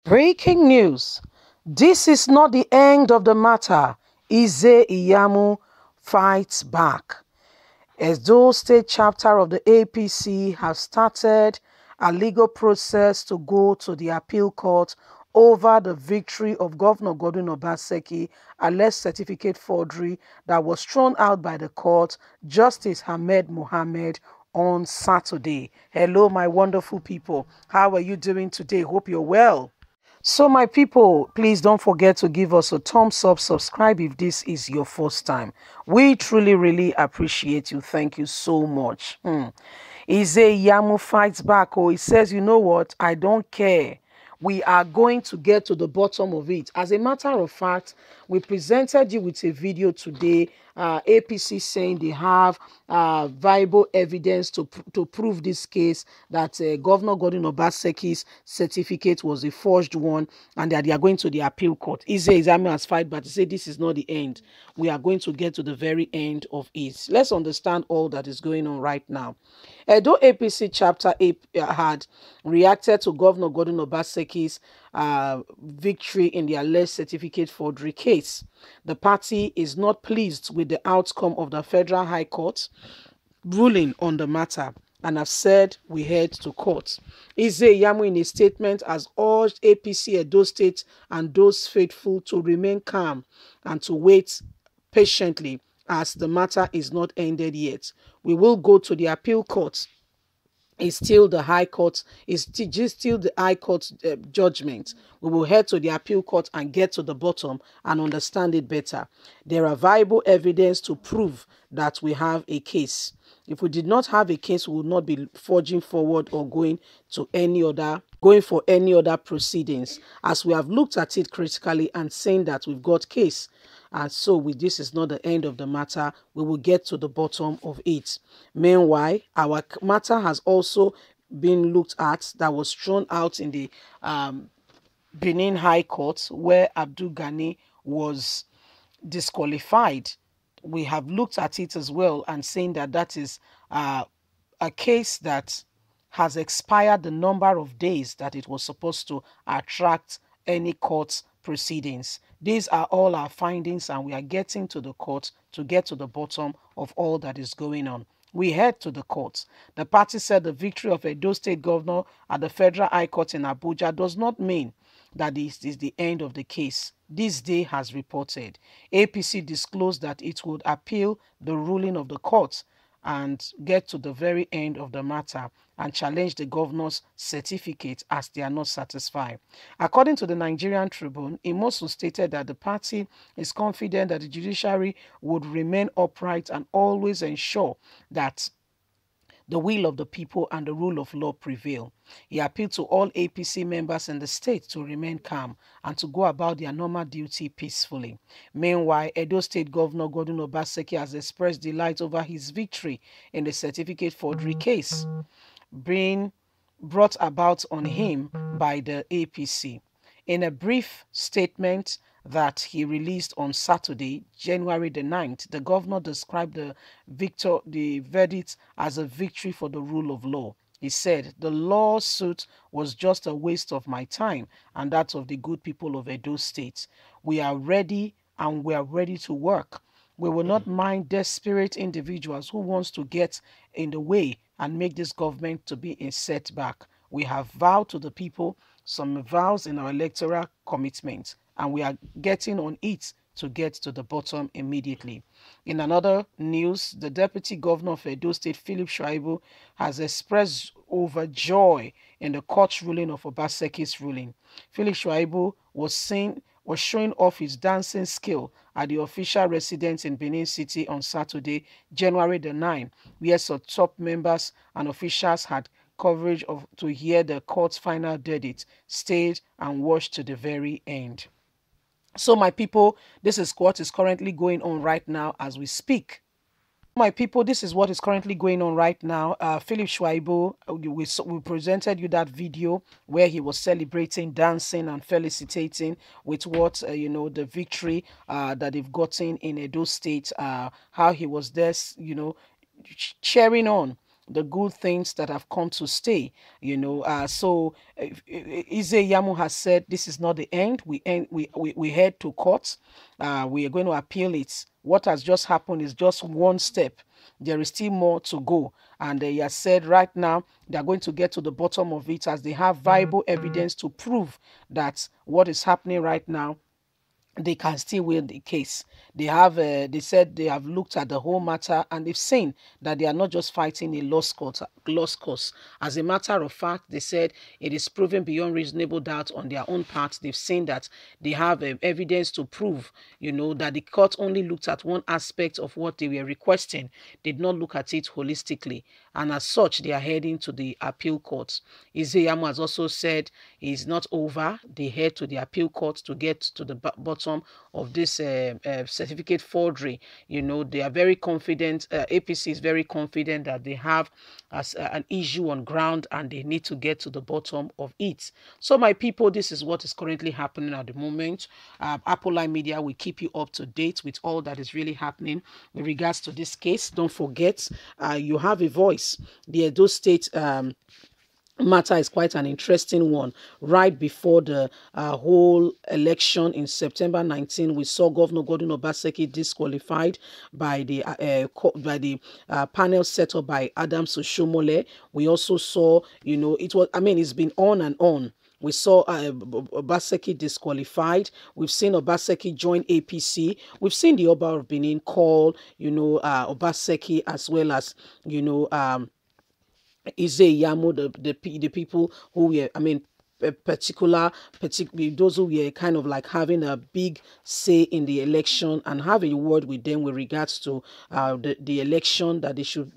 Breaking news. This is not the end of the matter. Ize-Iyamu fights back. Edo State chapter of the APC has started a legal process to go to the appeal court over the victory of Governor Godwin Obaseki, alleged certificate forgery that was thrown out by the court, Justice Ahmed Mohammed, on Saturday. Hello, my wonderful people. How are you doing today? Hope you're well. So my people, please don't forget to give us a thumbs up, subscribe if this is your first time. We truly, really appreciate you. Thank you so much. Ize-Iyamu fights back. Oh, he says, you know what? I don't care. We are going to get to the bottom of it. As a matter of fact, we presented you with a video today, APC saying they have viable evidence to prove this case, that Governor Godwin Obaseki's certificate was a forged one, and that they are going to the appeal court. Ize-Iyamu has fight, but he said this is not the end. We are going to get to the very end of it. Let's understand all that is going on right now. Edo APC chapter had reacted to Governor Godwin Obaseki's victory in the alleged certificate forgery case. The party is not pleased with the outcome of the Federal High Court ruling on the matter and have said we head to court. Ize-Iyamu in a statement has urged APC Edo State and those faithful to remain calm and to wait patiently as the matter is not ended yet. We will go to the appeal court. It's still the High Court, it's still the High Court judgment. We will head to the appeal court and get to the bottom and understand it better. There are viable evidence to prove that we have a case. If we did not have a case, we would not be forging forward or going for any other proceedings, as we have looked at it critically and saying that we've got case. And so this is not the end of the matter. We will get to the bottom of it. Meanwhile, our matter has also been looked at, that was thrown out in the Benin High Court, where Abdul Ghani was disqualified. We have looked at it as well and saying that that is a case that has expired the number of days that it was supposed to attract any court proceedings. These are all our findings, and we are getting to the court to get to the bottom of all that is going on. We head to the court. The party said the victory of Edo State Governor at the Federal High Court in Abuja does not mean that this is the end of the case. This day has reported. APC disclosed that it would appeal the ruling of the court and get to the very end of the matter and challenge the governor's certificate as they are not satisfied. According to the Nigerian Tribune, Imosu stated that the party is confident that the judiciary would remain upright and always ensure that the will of the people and the rule of law prevail. He appealed to all APC members in the state to remain calm and to go about their normal duty peacefully. Meanwhile, Edo State Governor Godwin Obaseki has expressed delight over his victory in the certificate forgery case being brought about on him by the APC. In a brief statement that he released on Saturday, January the 9th, the governor described the verdict as a victory for the rule of law. He said, the lawsuit was just a waste of my time and that of the good people of Edo State. We are ready and we are ready to work. We will not mind desperate individuals who wants to get in the way and make this government to be a setback. We have vowed to the people some vows in our electoral commitment, and we are getting on it to get to the bottom immediately. In another news, the Deputy Governor of Edo State, Philip Shuaibu, has expressed overjoy in the court's ruling of Obaseki's ruling. Philip Shuaibu was showing off his dancing skill at the official residence in Benin City on Saturday, January the 9th, where some top members and officials had coverage to hear the court's final verdict, stayed and watched to the very end. So my people, this is what is currently going on right now as we speak. My people, this is what is currently going on right now. Philip Shuaibu, we presented you that video where he was celebrating, dancing and felicitating with what, the victory that they've gotten in Edo State, how he was there, cheering on the good things that have come to stay. So Ize-Iyamu has said this is not the end. We head to court. We are going to appeal it. What has just happened is just one step. There is still more to go. And he has said right now they are going to get to the bottom of it, as they have viable evidence to prove that what is happening right now, they can still win the case. They said they have looked at the whole matter, and they've seen that they are not just fighting a lost cause. As a matter of fact, they said it is proven beyond reasonable doubt on their own part. They've seen that they have evidence to prove, that the court only looked at one aspect of what they were requesting, did not look at it holistically, and as such, they are heading to the appeal court. Ize-Iyamu has also said it's not over. They head to the appeal court to get to the bottom of this certificate forgery. They are very confident. APC is very confident that they have an issue on ground, and they need to get to the bottom of it. So, my people, this is what is currently happening at the moment. Apple Line Media will keep you up to date with all that is really happening in regards to this case. Don't forget, you have a voice. The Edo State matter is quite an interesting one. Right before the whole election in September 19, we saw Governor Godwin Obaseki disqualified by the panel set up by Adams Oshomole. We also saw, it's been on and on. We saw Obaseki disqualified. We've seen Obaseki join APC. We've seen the Oba of Benin call, Obaseki, as well as, Ize-Iyamu, the people who were, particularly those who were kind of like having a big say in the election, and have a word with them with regards to the election, that they should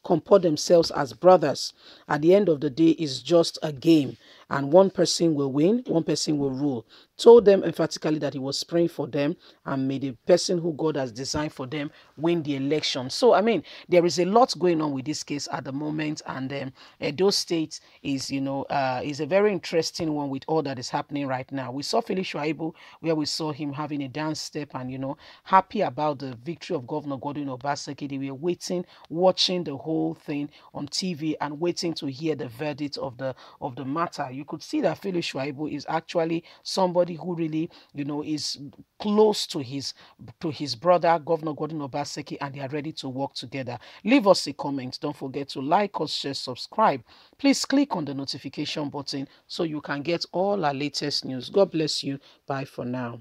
comport themselves as brothers. At the end of the day, it's just a game, and one person will win, one person will rule. Told them emphatically that he was praying for them, and may the person who God has designed for them win the election. So, there is a lot going on with this case at the moment, and Edo State is, is a very interesting one with all that is happening right now. We saw Philip Shuaibu, where we saw him having a dance step and, happy about the victory of Governor Godwin Obaseki. They were waiting, watching the whole thing on TV and waiting to hear the verdict of the matter. You could see that Philip Shuaibu is actually somebody who really, is close to his brother, Governor Godwin Obaseki, and they are ready to work together. Leave us a comment. Don't forget to like us, share, subscribe. Please click on the notification button so you can get all our latest news. God bless you. Bye for now.